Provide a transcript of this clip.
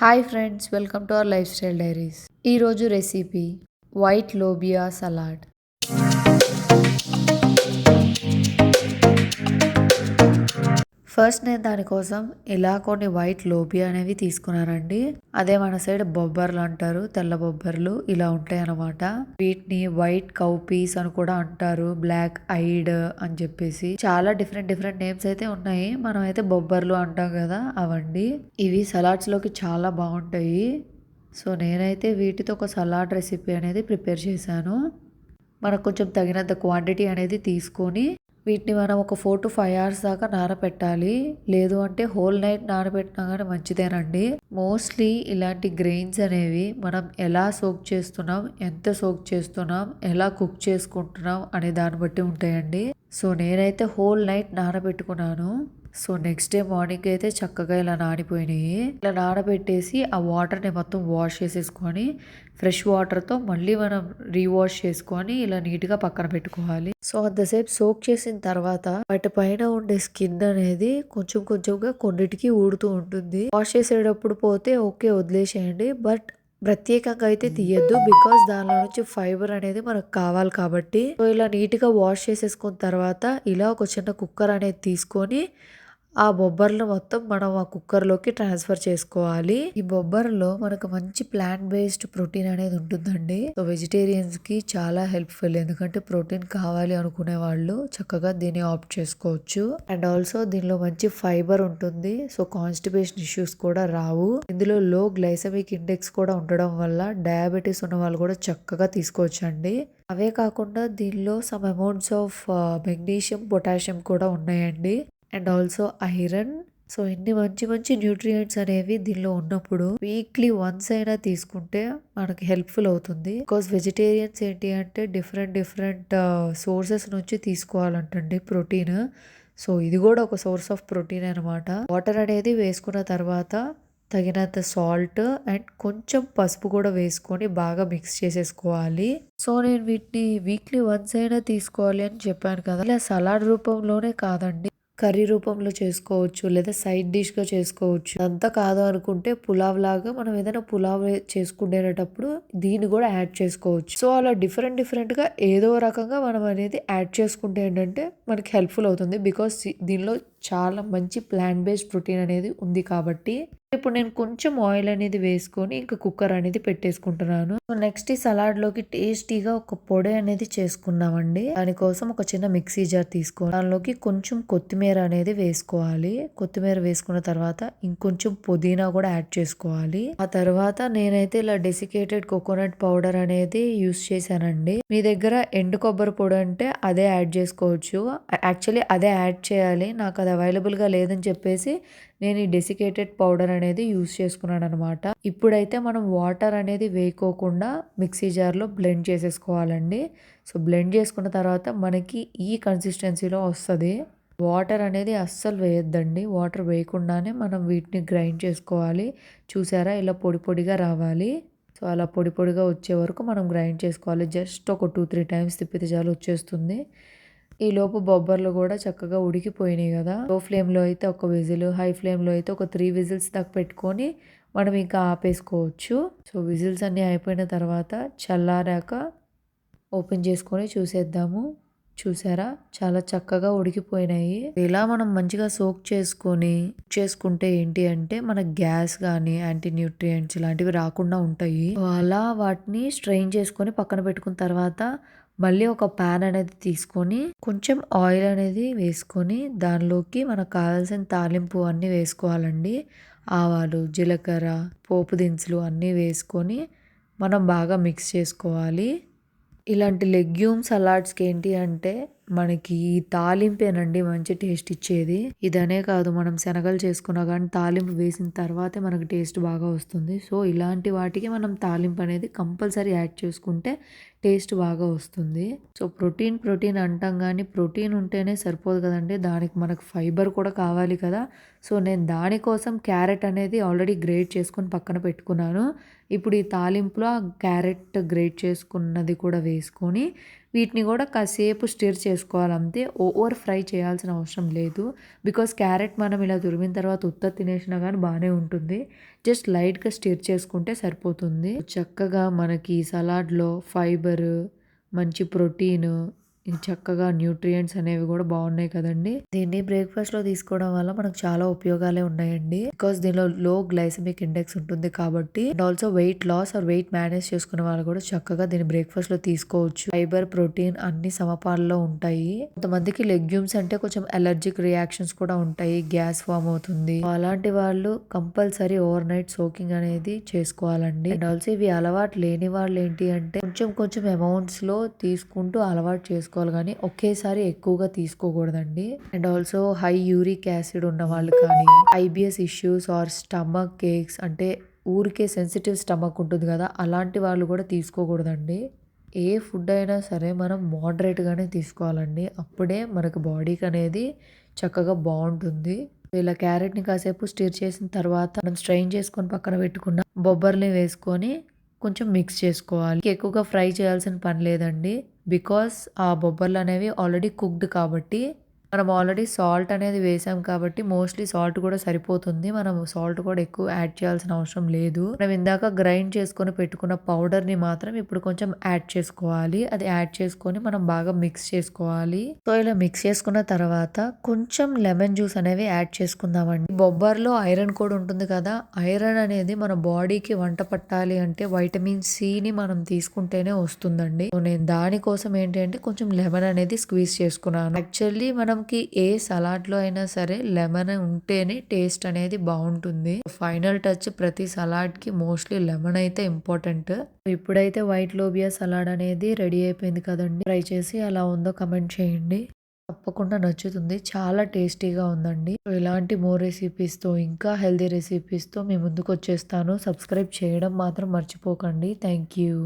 Hi friends, welcome to our life style diaries. ఈరోజు recipe white lobia salad. First నేను దానికోసం ఇలా కొన్ని వైట్ లోబియా అనేవి తీసుకున్నానండి. అదే మన సైడ్ బొబ్బర్లు అంటారు, తెల్ల బొబ్బర్లు ఇలా ఉంటాయి అన్నమాట. వీటిని వైట్ కౌ పీస్ అని కూడా అంటారు, బ్లాక్ ఐడ్ అని చెప్పేసి చాలా డిఫరెంట్ డిఫరెంట్ నేమ్స్ అయితే ఉన్నాయి. మనం అయితే బొబ్బర్లు అంటాం కదా, అవండి. ఇవి సలాడ్స్ లోకి చాలా బాగుంటాయి. సో నేనైతే వీటితో ఒక సలాడ్ రెసిపీ అనేది ప్రిపేర్ చేశాను. మనకు కొంచెం తగినంత క్వాంటిటీ అనేది తీసుకొని వీటిని మనం ఒక 4 to 5 hours దాకా నానబెట్టాలి. లేదు అంటే హోల్ నైట్ నానబెట్టినా కానీ మంచిదేనండి. మోస్ట్లీ ఇలాంటి గ్రెయిన్స్ అనేవి మనం ఎలా సోక్ చేస్తున్నాం, ఎంత సోక్ చేస్తున్నాం, ఎలా కుక్ చేసుకుంటున్నాం అనే దాన్ని బట్టి ఉంటాయండి. సో నేనైతే హోల్ నైట్ నానబెట్టుకున్నాను. సో నెక్స్ట్ డే మార్నింగ్ అయితే చక్కగా ఇలా నానిపోయినాయి. ఇలా నానబెట్టేసి ఆ వాటర్ని మొత్తం వాష్ చేసేసుకొని ఫ్రెష్ వాటర్తో మళ్ళీ మనం రీవాష్ చేసుకొని ఇలా నీట్గా పక్కన పెట్టుకోవాలి. సో అంతసేపు సోక్ చేసిన తర్వాత వాటి పైన ఉండే స్కిన్ అనేది కొంచెం కొంచెంగా కొన్నిటికి ఊడుతూ ఉంటుంది. వాష్ చేసేటప్పుడు పోతే ఓకే, వదిలేసేయండి. బట్ ప్రత్యేకంగా అయితే తీయద్దు, బికాస్ దానిలో నుంచి ఫైబర్ అనేది మనకు కావాలి కాబట్టి. సో ఇలా నీట్గా వాష్ చేసేసుకున్న తర్వాత ఇలా ఒక చిన్న కుక్కర్ అనేది తీసుకొని ఆ బొబ్బర్లు మొత్తం మనం ఆ కుక్కర్లోకి ట్రాన్స్ఫర్ చేసుకోవాలి. ఈ బొబ్బర్లో మనకు మంచి ప్లాంట్ బేస్డ్ ప్రోటీన్ అనేది ఉంటుందండి. సో వెజిటేరియన్స్ కి చాలా హెల్ప్ఫుల్, ఎందుకంటే ప్రోటీన్ కావాలి అనుకునే వాళ్ళు చక్కగా దీన్ని ఆప్ట్ చేసుకోవచ్చు. అండ్ ఆల్సో దీనిలో మంచి ఫైబర్ ఉంటుంది. సో కాన్స్టిపేషన్ ఇష్యూస్ కూడా రావు. ఇందులో లో గ్లైసమిక్ ఇండెక్స్ కూడా ఉండడం వల్ల డయాబెటీస్ ఉన్న వాళ్ళు కూడా చక్కగా తీసుకోవచ్చండి. అవే కాకుండా దీనిలో some amounts of magnesium, potassium కూడా ఉన్నాయండి. And also iron. సో ఇన్ని మంచి మంచి న్యూట్రియంట్స్ అనేవి దీనిలో ఉన్నప్పుడు వీక్లీ వన్స్ అయినా తీసుకుంటే మనకి హెల్ప్ఫుల్ అవుతుంది. బికాస్ వెజిటేరియన్స్ ఏంటి అంటే డిఫరెంట్ సోర్సెస్ నుంచి తీసుకోవాలంటండి ప్రోటీన్. సో ఇది కూడా ఒక సోర్స్ ఆఫ్ ప్రోటీన్ అనమాట. వాటర్ అనేది వేసుకున్న తర్వాత తగినంత సాల్ట్ అండ్ కొంచెం పసుపు కూడా వేసుకొని బాగా మిక్స్ చేసేసుకోవాలి. సో నేను వీటిని వీక్లీ వన్స్ అయినా తీసుకోవాలి అని చెప్పాను కదా. ఇలా సలాడ్ రూపంలోనే కాదండి, కర్రీ రూపంలో చేసుకోవచ్చు, లేదా సైడ్ డిష్గా చేసుకోవచ్చు. అంతా కాదు అనుకుంటే పులావ్ లాగా మనం ఏదైనా పులావ్ చేసుకునేటప్పుడు దీన్ని కూడా యాడ్ చేసుకోవచ్చు. సో అలా డిఫరెంట్గా ఏదో రకంగా మనం అనేది యాడ్ చేసుకుంటే ఏంటంటే మనకి హెల్ప్ఫుల్ అవుతుంది. బికాస్ దీనిలో చాలా మంచి ప్లాంట్ బేస్డ్ ప్రోటీన్ అనేది ఉంది కాబట్టి. ఇప్పుడు నేను కొంచెం ఆయిల్ అనేది వేసుకొని ఇంకా కుక్కర్ అనేది పెట్టేసుకుంటున్నాను. నెక్స్ట్ ఈ సలాడ్ లోకి టేస్టీగా ఒక పొడి అనేది చేసుకున్నామండి. దానికోసం ఒక చిన్న మిక్సీ జార్ తీసుకోవాలి. దానిలోకి కొంచెం కొత్తిమీర అనేది వేసుకోవాలి. కొత్తిమీర వేసుకున్న తర్వాత ఇంకొంచెం పుదీనా కూడా యాడ్ చేసుకోవాలి. ఆ తర్వాత నేనైతే ఇలా డెసికేటెడ్ కోకోనట్ పౌడర్ అనేది యూస్ చేశానండి. మీ దగ్గర ఎండు కొబ్బరి పొడి అంటే అదే యాడ్ చేసుకోవచ్చు. యాక్చువల్లీ అదే యాడ్ చేయాలి, నాకు అది అవైలబుల్ గా లేదని చెప్పేసి నేను ఈ డెసికేటెడ్ పౌడర్ అనేది యూస్ చేసుకున్నాను అనమాట. ఇప్పుడైతే మనం వాటర్ అనేది వేయకోకుండా మిక్సీ జార్లో బ్లెండ్ చేసేసుకోవాలండి. సో బ్లెండ్ చేసుకున్న తర్వాత మనకి ఈ కన్సిస్టెన్సీలో వస్తుంది. వాటర్ అనేది అస్సలు వేయొద్దండి. వాటర్ వేయకుండానే మనం వీటిని గ్రైండ్ చేసుకోవాలి. చూసారా, ఇలా పొడి పొడిగా రావాలి. సో అలా పొడి పొడిగా వచ్చే వరకు మనం గ్రైండ్ చేసుకోవాలి. జస్ట్ ఒక 2-3 టైమ్స్ తిప్పితే చాలు, వచ్చేస్తుంది. ఈ లోపు బొబ్బర్లు కూడా చక్కగా ఉడికిపోయినాయి కదా. లో ఫ్లేమ్లో అయితే ఒక విజిల్, హై ఫ్లేమ్లో అయితే ఒక 3 విజిల్స్ దాకా పెట్టుకొని మనం ఇంకా ఆపేసుకోవచ్చు. సో విజిల్స్ అన్నీ అయిపోయిన తర్వాత చల్లారాక ఓపెన్ చేసుకొని చూసేద్దాము. చూసారా, చాలా చక్కగా ఉడికిపోయినాయి. ఇలా మనం మంచిగా సోక్ చేసుకుంటే ఏంటి అంటే మన గ్యాస్ కానీ యాంటీ న్యూట్రియంట్స్ ఇలాంటివి రాకుండా ఉంటాయి. అలా వాటిని స్ట్రెయిన్ చేసుకొని పక్కన పెట్టుకున్న తర్వాత మళ్ళీ ఒక ప్యాన్ అనేది తీసుకొని కొంచెం ఆయిల్ అనేది వేసుకొని దానిలోకి మనకు కావాల్సిన తాలింపు అన్నీ వేసుకోవాలండి. ఆవాలు, జీలకర్ర, పోపు దినుసులు అన్నీ వేసుకొని మనం బాగా మిక్స్ చేసుకోవాలి. ఇలాంటి లెగ్యూమ్ సలాడ్స్కి ఏంటి అంటే మనకి ఈ తాలింపేనండి మంచి టేస్ట్ ఇచ్చేది. ఇదనే కాదు, మనం శనగలు చేసుకున్నా కానీ తాలింపు వేసిన తర్వాతే మనకి టేస్ట్ బాగా వస్తుంది. సో ఇలాంటి వాటికి మనం తాలింపు అనేది కంపల్సరీ యాడ్ చేసుకుంటే టేస్ట్ బాగా వస్తుంది. సో ప్రోటీన్ అంటాం కానీ ప్రోటీన్ ఉంటేనే సరిపోదు కదండి, దానికి మనకు ఫైబర్ కూడా కావాలి కదా. సో నేను దానికోసం క్యారెట్ అనేది ఆల్రెడీ గ్రేట్ చేసుకొని పక్కన పెట్టుకున్నాను. ఇప్పుడు ఈ తాలింపులో క్యారెట్ గ్రేట్ చేసుకున్నది కూడా వేసుకొని వీటిని కూడా కాసేపు స్టిర్ చేసుకోవాలి అంతే. ఓవర్ ఫ్రై చేయాల్సిన అవసరం లేదు. బికాస్ క్యారెట్ మనం ఇలా తురిమిన తర్వాత తినేసినా కానీ బాగానే ఉంటుంది. జస్ట్ లైట్గా స్టిర్ చేసుకుంటే సరిపోతుంది. చక్కగా మనకి సలాడ్లో ఫైబర్, మంచి ప్రోటీన్, చక్కగా న్యూట్రియంట్స్ అనేవి కూడా బాగున్నాయి కదండి. దీన్ని బ్రేక్ఫాస్ట్ లో తీసుకోవడం వల్ల మనకు చాలా ఉపయోగాలే ఉన్నాయండి. బికాస్ దీనిలో లో గ్లైసమిక్ ఇండెక్స్ ఉంటుంది కాబట్టి, and also weight loss or weight manage చేసుకునే వాళ్ళు కూడా చక్కగా దీన్ని బ్రేక్ఫాస్ట్ లో తీసుకోవచ్చు. ఫైబర్, ప్రోటీన్ అన్ని సమపాలలో ఉంటాయి. కొంతమందికి లెగ్యూమ్స్ అంటే కొంచెం అలర్జిక్ రియాక్షన్స్ కూడా ఉంటాయి, గ్యాస్ ఫామ్ అవుతుంది. అలాంటి వాళ్ళు కంపల్సరీ ఓవర్ నైట్ సోకింగ్ అనేది చేసుకోవాలండి. అండ్ ఆల్సో ఇవి అలవాటు లేని వాళ్ళు ఏంటి అంటే కొంచెం అమౌంట్స్ లో తీసుకుంటూ అలవాటు చేసుకోవాలి కానీ ఒకేసారి ఎక్కువగా తీసుకోకూడదండి. And also high uric acid ఉన్న వాళ్ళు కానీ, IBS issues or stomach aches అంటే ఊరికే సెన్సిటివ్ స్టమక్ ఉంటుంది కదా, అలాంటి వాళ్ళు కూడా తీసుకోకూడదండి. ఏ ఫుడ్ అయినా సరే మనం మోడరేట్గానే తీసుకోవాలండి. అప్పుడే మనకు బాడీకి అనేది చక్కగా బాగుంటుంది. ఇలా క్యారెట్ని కాసేపు స్టిర్ చేసిన తర్వాత మనం స్ట్రెయిన్ చేసుకొని పక్కన పెట్టుకున్న బొబ్బర్ని వేసుకొని కొంచెం మిక్స్ చేసుకోవాలి. ఎక్కువగా ఫ్రై చేయాల్సిన పని లేదండి. బికాస్ ఆ బొబ్బర్లు అనేవి ఆల్రెడీ కుక్డ్ కాబట్టి, మనం ఆల్రెడీ సాల్ట్ అనేది వేసాం కాబట్టి మోస్ట్లీ సాల్ట్ కూడా సరిపోతుంది. మనం సాల్ట్ కూడా ఎక్కువ యాడ్ చేయాల్సిన అవసరం లేదు. మనం ఇందాక గ్రైండ్ చేసుకొని పెట్టుకున్న పౌడర్ని మాత్రం ఇప్పుడు కొంచెం యాడ్ చేసుకోవాలి. అది యాడ్ చేసుకొని మనం బాగా మిక్స్ చేసుకోవాలి. సో ఇలా మిక్స్ చేసుకున్న తర్వాత కొంచెం లెమన్ జ్యూస్ అనేవి యాడ్ చేసుకుందామండి. బొబ్బర్లో ఐరన్ కూడా ఉంటుంది కదా, ఐరన్ అనేది మన బాడీకి వంట పట్టాలి అంటే వైటమిన్ సిని మనం తీసుకుంటేనే వస్తుందండి. సో నేను దానికోసం ఏంటి అంటే కొంచెం లెమన్ అనేది స్క్వీజ్ చేసుకున్నాను. యాక్చువల్లీ మనకి ఏ సలాడ్ లో అయినా సరే లెమన్ ఉంటేనే టేస్ట్ అనేది బాగుంటుంది. ఫైనల్ టచ్ ప్రతి సలాడ్ కి మోస్ట్లీ లెమన్ అయితే ఇంపార్టెంట్. ఇప్పుడైతే వైట్ లోబియా సలాడ్ అనేది రెడీ అయిపోయింది కదండి. ట్రై చేసి ఎలా ఉందో కమెంట్ చేయండి. తప్పకుండా నచ్చుతుంది. చాలా టేస్టీగా ఉందండి. ఇలాంటి మోర్ రెసిపీస్తో ఇంకా హెల్దీ రెసిపీస్తో మీ ముందుకు వచ్చేస్తాను. సబ్స్క్రైబ్ చేయడం మాత్రం మర్చిపోకండి. Thank you.